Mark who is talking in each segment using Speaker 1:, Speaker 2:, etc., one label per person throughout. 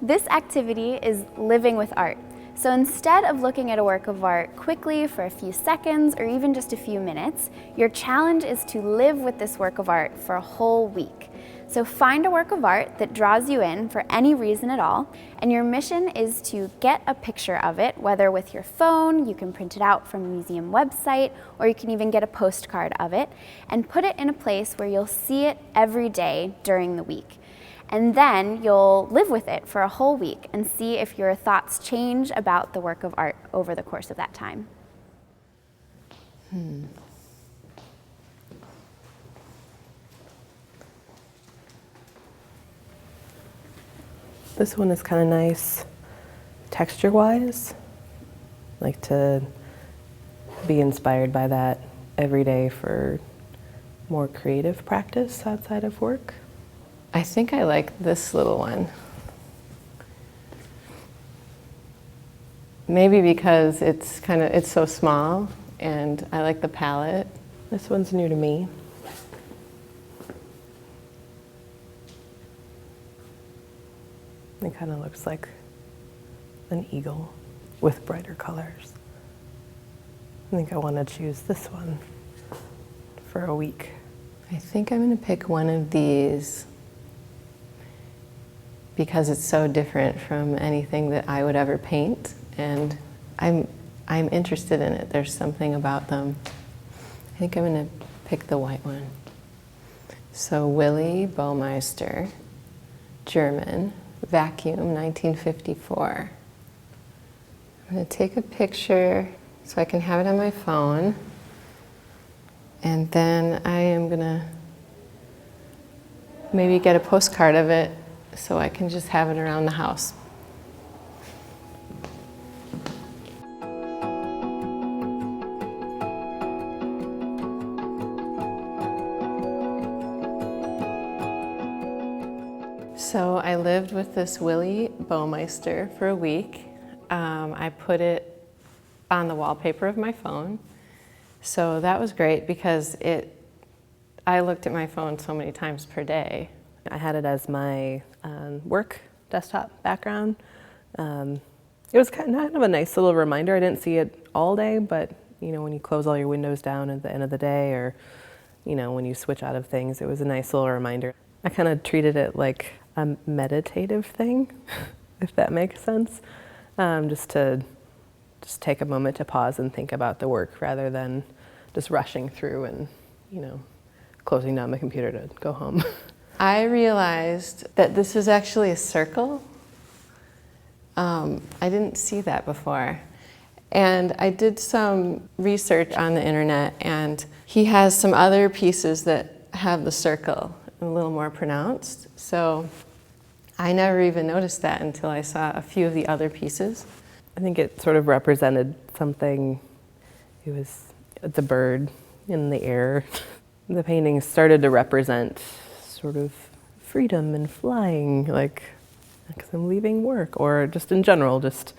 Speaker 1: This activity is living with art. So instead of looking at a work of art quickly for a few seconds or even just a few minutes, your challenge is to live with this work of art for a whole week. So find a work of art that draws you in for any reason at all, and your mission is to get a picture of it, whether with your phone, you can print it out from the museum website, or you can even get a postcard of it, and put it in a place where you'll see it every day during the week. And then you'll live with it for a whole week and see if your thoughts change about the work of art over the course of that time.
Speaker 2: This one is kind of nice texture-wise. I like to be inspired by that every day for more creative practice outside of work.
Speaker 3: I think I like this little one. Maybe because it's so small and I like the palette.
Speaker 2: This one's new to me. It kind of looks like an eagle with brighter colors. I think I want to choose this one for a week.
Speaker 3: I think I'm going to pick one of these because it's so different from anything that I would ever paint, and I'm interested in it. There's something about them. I think I'm going to pick the white one. So Willy Baumeister, German, vacuum, 1954. I'm going to take a picture so I can have it on my phone, and then I am going to maybe get a postcard of it so I can just have it around the house. So I lived with this Willy Baumeister for a week. I put it on the wallpaper of my phone. So that was great because I looked at my phone so many times per day.
Speaker 2: I had it as my work desktop background. It was kind of a nice little reminder. I didn't see it all day, but you know, when you close all your windows down at the end of the day, or you know, when you switch out of things, it was a nice little reminder. I kind of treated it like a meditative thing, if that makes sense. Just to take a moment to pause and think about the work rather than just rushing through and, you know, closing down my computer to go home.
Speaker 3: I realized that this is actually a circle. I didn't see that before. And I did some research on the internet, and he has some other pieces that have the circle a little more pronounced. So I never even noticed that until I saw a few of the other pieces.
Speaker 2: I think it sort of represented something. It's a bird in the air. The painting started to represent sort of freedom and flying, like I'm leaving work, or just in general, just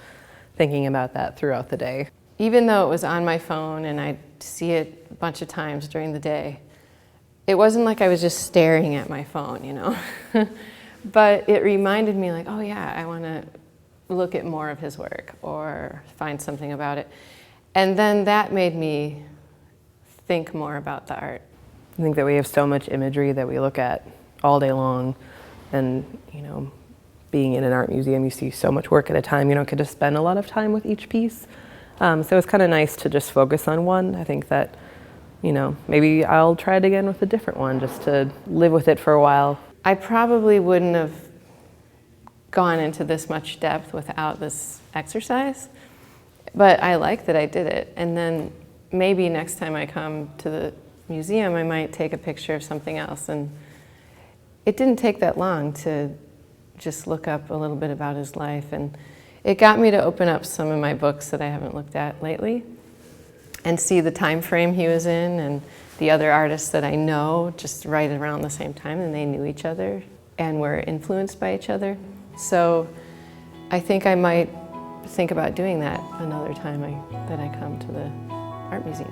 Speaker 2: thinking about that throughout the day.
Speaker 3: Even though it was on my phone and I'd see it a bunch of times during the day, it wasn't like I was just staring at my phone, you know. But it reminded me, like, oh yeah, I want to look at more of his work or find something about it. And then that made me think more about the art.
Speaker 2: I think that we have so much imagery that we look at all day long, and you know, being in an art museum, you see so much work at a time. You don't get to spend a lot of time with each piece. So it's kind of nice to just focus on one. I think that, you know, maybe I'll try it again with a different one just to live with it for a while.
Speaker 3: I probably wouldn't have gone into this much depth without this exercise, but I like that I did it. And then maybe next time I come to the museum, I might take a picture of something else. And it didn't take that long to just look up a little bit about his life. And it got me to open up some of my books that I haven't looked at lately and see the time frame he was in and the other artists that I know just right around the same time, and they knew each other and were influenced by each other. So I think I might think about doing that another time that I come to the art museum.